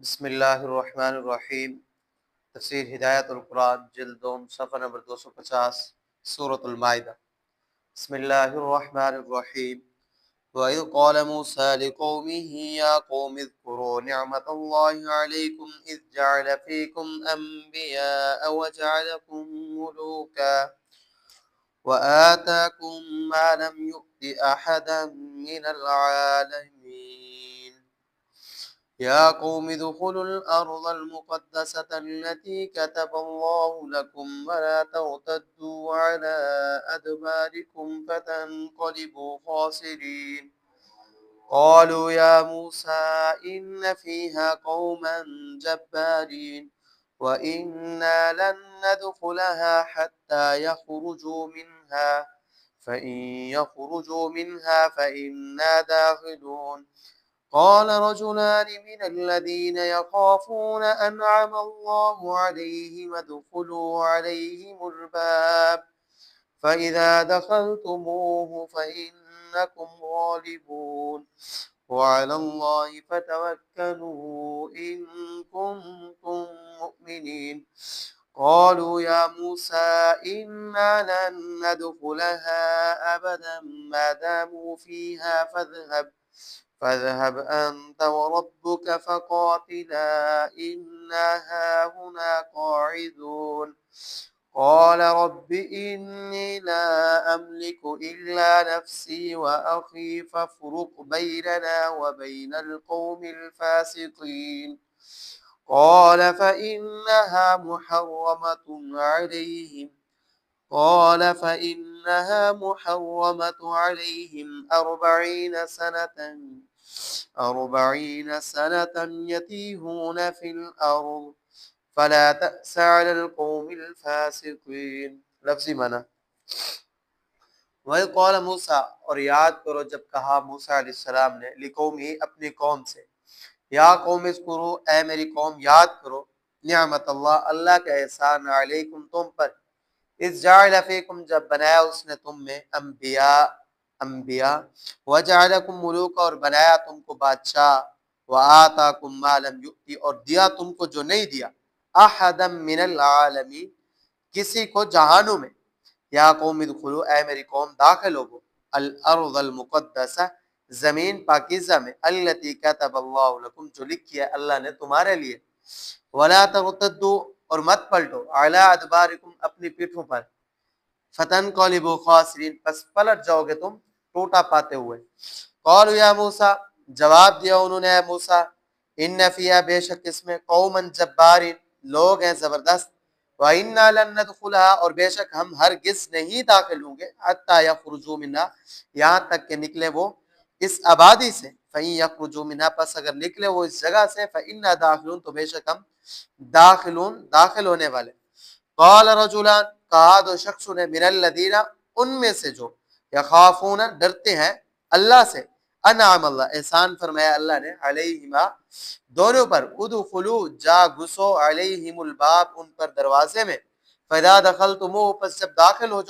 بسم اللہ الرحمن الرحیم۔ تفسیر ہدایت القرآن جلد دوم صفحہ نمبر 250 سورۃ المائدہ۔ بسم اللہ الرحمن الرحیم۔ وَإِذْ قَالَ مُوسَىٰ لِقَوْمِهِ يَا قَوْمِ اذْكُرُوا نِعْمَةَ اللَّهِ عَلَيْكُمْ إِذْ جَعَلَ فِيكُمْ أَنْبِيَاءَ وَجَعَلَكُمْ مُلُوكًا وَآتَاكُمْ مَا لَمْ يُؤْتِ أَحَدًا مِنَ الْعَالَمِينَ يا قوم ادخلوا الأرض المقدسة التي كتب الله لكم ولا ترتدوا على أدباركم فتنقلبوا خاسرين قالوا يا موسى إن فيها قوما جبارين وإنا لن ندخلها حتى يخرجوا منها فإن يخرجوا منها فإنا داخلون قال رجلان من الذين يخافون أنعم الله عليهم ادخلوا عليهم الباب فإذا دخلتموه فإنكم غالبون وعلى الله فتوكلوا إن كنتم مؤمنين قالوا يا موسى إنا لن ندخلها أبدا ما داموا فيها فاذهب أنت وربك فقاتلا إنا هاهنا قاعدون قال رب إني لا أملك إلا نفسي وأخي فافرق بيننا وبين القوم الفاسقين قال فإنها محرمة عليهم 40 سنة يتيهون في الأرض فلا تأس على القوم الفاسقين۔ لفظی معنی، وَإِذْ قَالَ موسیٰ، اور یاد کرو جب کہا موسیٰ علیہ السلام نے لقومہ اپنی قوم سے، یا قوم اذکروا، اے میری قوم یاد کرو، نعمت اللہ، اللہ کا احسان، علیکم تم پر، اذ جعل فیکم جب بنایا اس نے تم میں انبیاء وجعلکم ملوک اور بنایا تم کو بادشاہ، وآتاکم ما لم یؤتی اور دیا تم کو جو نہیں دیا احدا من العالمین کسی کو جہانوں میں، یا قوم ادخلوا، اے میری قوم داخل ہو الارض المقدسہ زمین پاکیزہ میں، التی کتب اللہ لکم جو لکھی ہے اللہ نے تمہارے لیے، ولا ترتدوا اور مت پلٹو، علی ادبارکم اپنی پیٹھوں پر، فتنقلبوا خاسرین پس پلٹ جاؤ گے تم ٹوٹا پاتے ہوئے۔ قالوا یا موسیٰ، جواب دیا انہوں نے، اے موسیٰ، ان فیہا بے شک اس میں قوما جبارین لوگ ہیں زبردست، وَإِنَّا لَن نَدْخُلَهَا اور بے شک ہم ہرگز نہیں داخل ہوں گے، حَتَّى يَخْرُجُوا مِنْهَا یہاں تک کہ نکلے وہ اس آبادی سے، فَإِن يَخْرُجُوا مِنْهَا پس اگر نکلے وہ اس جگہ سے، فَإِنَّا دَاخِلُونَ تو بے شک ہم داخل ہونے والے۔ قال رجلان کہا دو شخصوں نے، من الذین ان میں سے جو، یخافون ڈرتے ہیں اللہ سے، انعم اللہ احسان فرمایا اللہ نے، علیہما دونوں پر، ادخلوا جا گھسو، علیہم الباب ان پر دروازے میں، فاذا دخلتموہ پس جب داخل ہو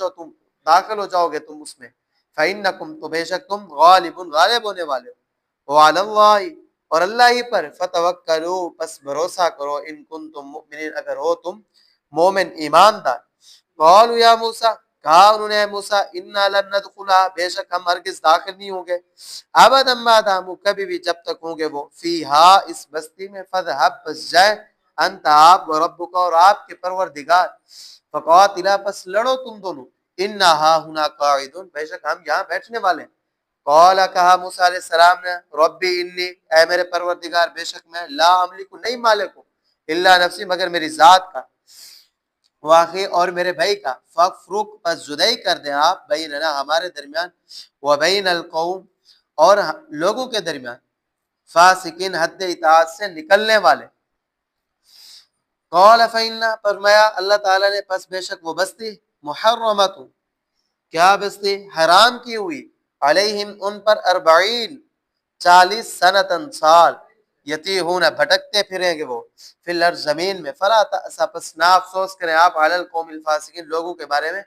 جاؤ گے تم اس میں، فانکم تو بے شک تم غالب ہونے والے ہو، وعلی اللہ اور اللہ ہی پر، فتوکلوا پس بھروسہ کرو، ان کنتم مؤمنین اگر ہو تم مومن ایماندار۔ قالوا یا موسیٰ کہا انہوں نے، اے موسیٰ، انا لن ندخلها بے شک ہم ہرگز داخل نہیں ہوں گے، ابدا ما داموا کبھی بھی جب تک ہوں گے وہ، فیہا اس بستی میں، فذهب پس جائے، انت آپ و ربک اور آپ کے پروردگار، فقاتلا پس لڑو تم دونوں، انا ہاہنا قاعدون بے شک ہم یہاں بیٹھنے والے ہیں۔ قال کہا موسیٰ علیہ السلام نے، ربی انی اے میرے پروردگار بے شک میں، لا املک نہیں مالک ہوں، الا نفسی مگر میری ذات کا، واقعی اور میرے بھائی کا، فَافْرُقْ پس جدائی کر دیں آپ، بیننا ہمارے درمیان، وبین القوم اور لوگوں کے درمیان، فاسقین حد اطاعت سے نکلنے والے۔ قال فإنها فرمایا اللہ تعالیٰ نے پس بے شک وہ بستی، محرمت کیا بستی حرام کی ہوئی، علیہم ان پر 40 سنتاً سال، یتیہون بھٹکتے پھریں گے وہ، فی الارض زمین میں، فلا تأس پس نہ افسوس کریں آپ، علی القوم الفاسقین لوگوں کے بارے میں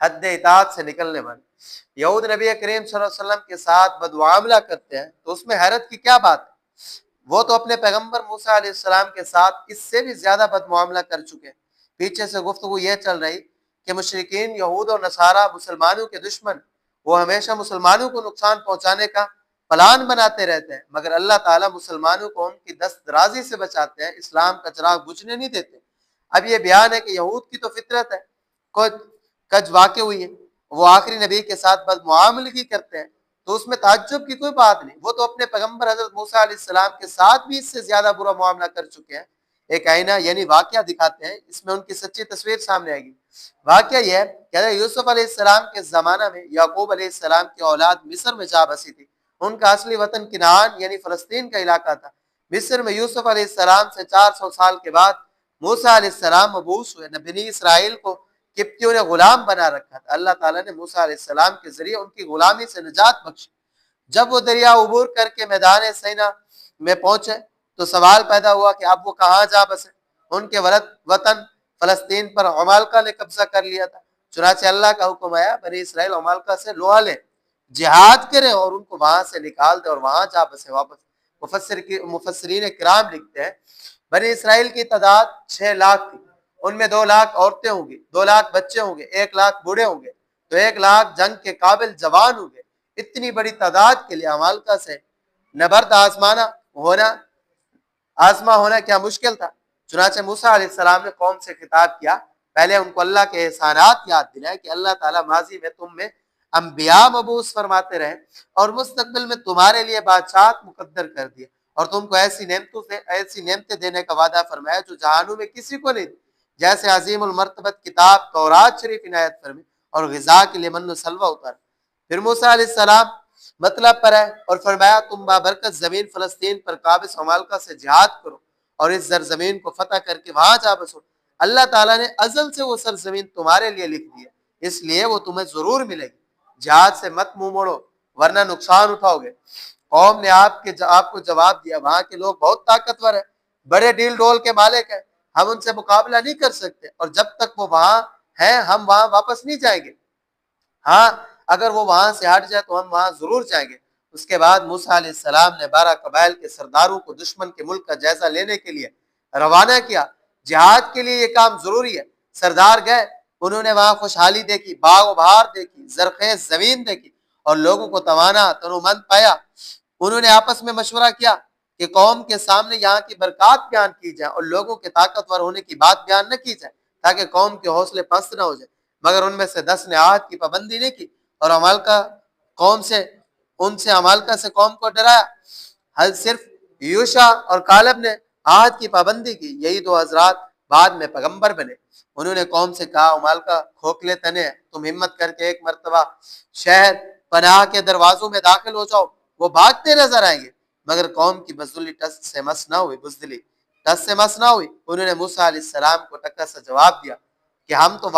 حد اطاعت سے نکلنے والے۔ یہود نبی کریم صلی اللہ علیہ وسلم کے ساتھ بدمعاملہ کرتے ہیں تو اس میں حیرت کی کیا بات ہے؟ وہ تو اپنے پیغمبر موسیٰ علیہ السلام کے ساتھ اس سے بھی زیادہ بد معاملہ کر چکے ہیں۔ پیچھے سے گفتگو یہ چل رہی کہ مشرکین یہود اور نصارہ مسلمانوں کے دشمن، وہ ہمیشہ مسلمانوں کو نقصان پہنچانے کا پلان بناتے رہتے ہیں، مگر اللہ تعالیٰ مسلمانوں کو ان کی دست درازی سے بچاتے ہیں، اسلام کا چراغ بجھنے نہیں دیتے۔ اب یہ بیان ہے کہ یہود کی تو فطرت ہے، کچھ کج واقع ہوئی ہے، وہ آخری نبی کے ساتھ بد معاملگی کرتے ہیں، تو اس میں تعجب کی کوئی بات نہیں۔ وہ تو اپنے پیغمبر حضرت موسیٰ علیہ السلام کے ساتھ بھی اس سے زیادہ برا معاملہ کر چکے ہیں۔ ایک آئینہ یعنی واقعہ دکھاتے ہیں، اس میں ان کی سچی تصویر سامنے آئے گی۔ واقعہ یہ ہے کہ حضرت یوسف علیہ السلام کے زمانہ میں یعقوب علیہ السلام کی اولاد مصر میں جا بسی تھی۔ ان کا اصلی وطن کنعان یعنی فلسطین کا علاقہ تھا۔ مصر میں یوسف علیہ السلام سے 400 سال کے بعد موسیٰ علیہ السلام مبعوث ہوئے۔ بنی اسرائیل کو قبطیوں نے غلام بنا رکھا تھا، اللہ تعالیٰ نے موسیٰ علیہ السلام کے ذریعے ان کی غلامی سے نجات بخشی۔ جب وہ دریا عبور کر کے میدان سینا میں پہنچے تو سوال پیدا ہوا کہ اب وہ کہاں جا بسے۔ ان کے وطن فلسطین پر عمالقہ نے قبضہ کر لیا تھا، چنانچہ اللہ کا حکم آیا بنی اسرائیل عمالقہ سے لوہا لے، جہاد کرے اور ان کو وہاں سے نکال دے اور وہاں جا بسے واپس۔ مفسرین کرام لکھتے ہیں بنی اسرائیل کی تعداد 6 لاکھ تھی، ان میں 2 لاکھ عورتیں ہوں گی، 2 لاکھ بچے ہوں گے، 1 لاکھ بوڑھے ہوں گے، تو 1 لاکھ جنگ کے قابل جوان ہوں گے۔ اتنی بڑی تعداد کے لیے عمالقہ سے نبرد آزما ہونا کیا مشکل تھا۔ چنانچہ موسیٰ علیہ السلام نے قوم سے خطاب کیا، پہلے ان کو اللہ کے احسانات یاد دلائے کہ اللہ تعالیٰ ماضی میں تم میں انبیاء مبعوث فرماتے رہے اور مستقبل میں تمہارے لیے بادشاہت مقدر کر دیا، اور تم کو ایسی نعمتیں دینے کا وعدہ فرمایا جو جہانوں میں کسی کو نہیں دی، جیسے عظیم المرتبت کتاب تورات شریف عنایت فرمی اور غذا کے لیے من و سلوہ اتارا۔ پھر موسیٰ علیہ السلام مطلب پر ہے اور فرمایا تم بابرکت زمین فلسطین پر قابض عمالقہ سے جہاد کرو اور اس زرزمین کو فتح کر کے وہاں جا بسو۔ اللہ تعالیٰ نے ازل سے وہ سرزمین تمہارے لیے لکھ دی ہے، اس لیے وہ تمہیں ضرور ملے گی۔ جہاد سے مت منہ موڑو ورنہ نقصان اٹھاؤ گے۔ قوم نے آپ کو جواب دیا، وہاں کے لوگ بہت طاقتور ہیں، بڑے ڈیل ڈول کے مالک ہیں، ہم ان سے مقابلہ نہیں کر سکتے، اور جب تک وہ وہاں ہیں ہم وہاں واپس نہیں جائیں گے۔ ہاں اگر وہ وہاں سے ہٹ جائے تو ہم وہاں ضرور جائیں گے۔ اس کے بعد موسیٰ علیہ السلام نے 12 قبائل کے سرداروں کو دشمن کے ملک کا جائزہ لینے کے لیے روانہ کیا۔ جہاد کے لیے یہ کام ضروری ہے۔ سردار گئے، انہوں نے وہاں خوشحالی دیکھی، باغ و بہار دیکھی، زرخیز زمین دیکھی اور لوگوں کو توانا تنومند پایا۔ انہوں نے آپس میں مشورہ کیا کہ قوم کے سامنے یہاں کی برکات بیان کی جائے اور لوگوں کے طاقتور ہونے کی بات بیان نہ کی جائے تاکہ قوم کے حوصلے پست نہ ہو جائے، مگر ان میں سے 10 نے عہد کی پابندی نہیں کی اور عمالقہ سے قوم کو ڈرایا۔ صرف یوشع اور کالب نے عہد کی پابندی کی، یہی 2 حضرات بعد میں پیغمبر بنے۔ انہوں نے قوم سے کہا عمالقہ کھوکھلے تنے ہیں، تم ہمت کر کے ایک مرتبہ شہر پناہ کے دروازوں میں داخل ہو جاؤ، وہ بھاگتے نظر آئیں گے، مگر قوم کی بزدلی ٹس سے مس نہ ہوئی۔ انہوں نے موسیٰ علیہ السلام کو ٹکا سا جواب دیا کہ ہم تو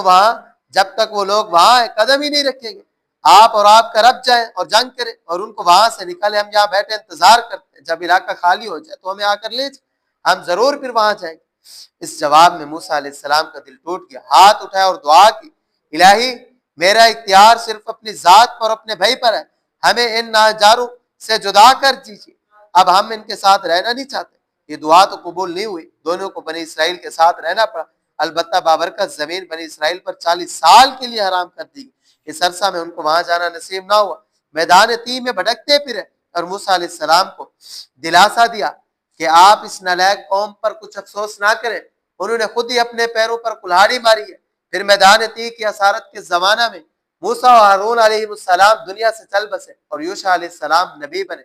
وہاں جب تک وہ لوگ وہاں ہیں قدم ہی نہیں رکھیں گے۔ آپ اور آپ کا رب جائیں اور جنگ کریں اور ان کو وہاں سے نکالے، ہم یہاں بیٹھے انتظار کرتے ہیں، جب علاقہ خالی ہو جائے تو ہمیں آ کر لے جائیں، ہم ضرور پھر وہاں جائیں گے۔ اس جواب میں موسیٰ علیہ السلام کا دل ٹوٹ گیا، ہاتھ اٹھایا اور دعا کی، الہی میرا اختیار صرف اپنی ذات پر اپنے بھائی پر ہے، ہمیں ان ناجاروں سے جدا کر دیجیے، اب ہم ان کے ساتھ رہنا نہیں چاہتے۔ یہ دعا تو قبول نہیں ہوئی، دونوں کو بنی اسرائیل کے ساتھ رہنا پڑا، البتہ بابرکت زمین بنی اسرائیل پر 40 سال کے لیے حرام کر دی گئی۔ اس عرصہ میں ان کو وہاں جانا نصیب نہ ہوا، میدان تیہ میں بھٹکتے پھرے اور موسیٰ علیہ السلام کو دلاسا دیا کہ آپ اس نالائق قوم پر کچھ افسوس نہ کریں، انہوں نے خود ہی اپنے پیروں پر کلہاڑی ماری ہے۔ پھر میدان تیہ کی اسارت کے زمانہ میں موسیٰ و ہارون علیہ السلام دنیا سے چل بسے اور یوشع علیہ السلام نبی بنے۔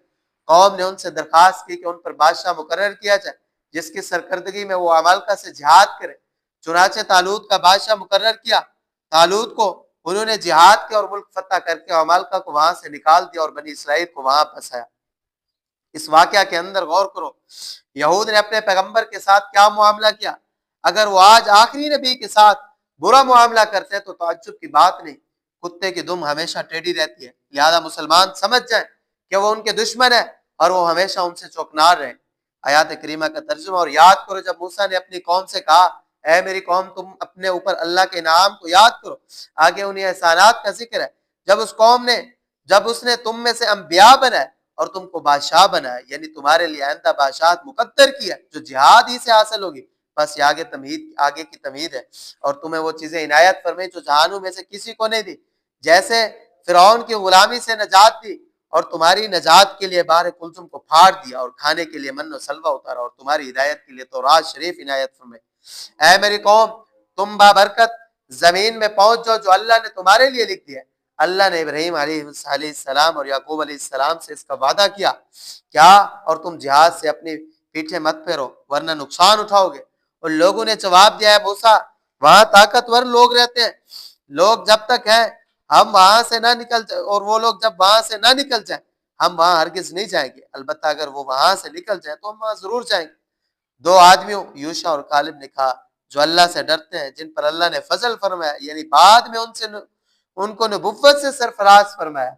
قوم نے ان سے درخواست کی کہ ان پر بادشاہ مقرر کیا جائے جس کی سرکردگی میں وہ عمالقہ سے جہاد کرے۔ چنانچہ طالوت کا بادشاہ مقرر کیا، طالوت کو انہوں نے جہاد کے اور ملک فتح کر کے عمالقہ کو وہاں سے نکال دیا اور بنی اسرائیل کو وہاں پھنسایا۔ اس واقعہ کے اندر غور کرو، یہود نے اپنے پیغمبر کے ساتھ کیا معاملہ کیا۔ اگر وہ آج آخری نبی کے ساتھ برا معاملہ کرتے ہیں تو تعجب کی بات نہیں، کتے کی دم ہمیشہ ٹیڑھی رہتی ہے، لہذا مسلمان سمجھ جائیں کہ وہ ان کے دشمن ہیں اور وہ ہمیشہ ان سے چوکنار رہیں۔ آیات کریمہ کا ترجمہ اور یاد کرو جب موسیٰ نے اپنی قوم سے کہا اے میری قوم تم اپنے اوپر اللہ کے انعام کو یاد کرو، آگے انہیں احسانات کا ذکر ہے۔ جب اس نے تم میں سے انبیاء بنائے اور تم کو بادشاہ بنایا، یعنی تمہارے لیے آئندہ بادشاہت مقدر کی ہے جو جہاد ہی سے حاصل ہوگی، بس یہ آگے کی تمہید ہے، اور تمہیں وہ چیزیں عنایت فرمائی جو جہانوں میں سے کسی کو نہیں دی، جیسے فرعون کی غلامی سے نجات دی، اور تمہاری نجات کے لیے بحر کلثم کو پھاڑ دیا، اور کھانے کے لیے من و سلوہ اتارا، اور تمہاری ہدایت کے لیے تورات شریف عنایت فرمائی۔ اے میری قوم، تم بابرکت زمین میں پہنچ جاؤ جو اللہ نے تمہارے لیے لکھ دیا ہے۔ اللہ نے ابراہیم علیہ السلام اور یعقوب علیہ السلام سے اس کا وعدہ کیا، کیا اور تم جہاد سے اپنی پیٹھیں مت پھیرو ورنہ نقصان اٹھاؤ گے۔ اور لوگوں نے جواب دیا ہے موسیٰ، وہاں طاقتور لوگ رہتے ہیں، لوگ جب تک ہیں ہم وہاں سے نہ نکل جائیں، اور وہ لوگ جب وہاں سے نہ نکل جائیں ہم وہاں ہرگز نہیں جائیں گے، البتہ اگر وہ وہاں سے نکل جائیں تو ہم وہاں ضرور جائیں گے۔ دو آدمیوں یوشع اور کالب نے کہا جو اللہ سے ڈرتے ہیں، جن پر اللہ نے فضل فرمایا، یعنی بعد میں ان کو نبوت سے سرفراز فرمایا،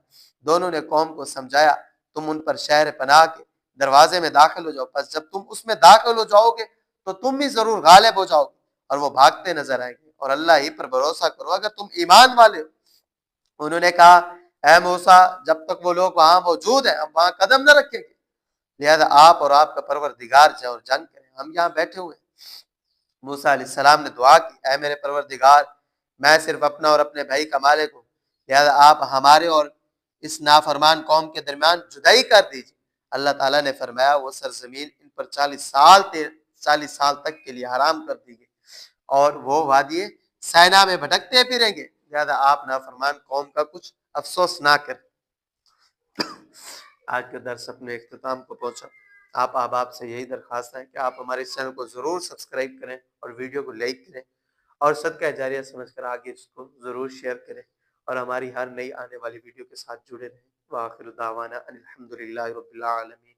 دونوں نے قوم کو سمجھایا تم ان پر شہر پناہ کے دروازے میں داخل ہو جاؤ، پس جب تم اس میں داخل ہو جاؤ گے تو تم بھی ضرور غالب ہو جاؤ گے اور وہ بھاگتے نظر آئیں گے، اور اللہ ہی پر بھروسہ کرو اگر تم ایمان والے ہو۔ انہوں نے کہا اے موسیٰ، جب تک وہ لوگ وہاں موجود ہیں ہم وہاں قدم نہ رکھیں گے، لہذا آپ اور آپ کا پروردگار جائے اور جنگ کریں، ہم یہاں بیٹھے ہوئے ہیں۔ موسیٰ علیہ السلام نے دعا کی اے میرے پروردگار، میں صرف اپنا اور اپنے بھائی کا مالک ہوں، لہذا آپ ہمارے اور اس نافرمان قوم کے درمیان جدائی کر دیجیے۔ اللہ تعالیٰ نے فرمایا وہ سرزمین ان پر 40 سال تک کے لیے حرام کر دی گئی، اور وہ وادی سینا میں بھٹکتے پھریں گے، لہذا آپ نافرمان قوم کا کچھ افسوس نہ کریں۔ آج کا درس اپنے اختتام کو پہنچا۔ آپ احباب سے یہی درخواست ہے کہ آپ ہمارے اس چینل کو ضرور سبسکرائب کریں اور ویڈیو کو لائک کریں، اور صدقہ جاریہ سمجھ کر آگے اس کو ضرور شیئر کریں، اور ہماری ہر نئی آنے والی ویڈیو کے ساتھ جڑے رہیں۔ وآخر دعوانا ان الحمدللہ رب العالمین۔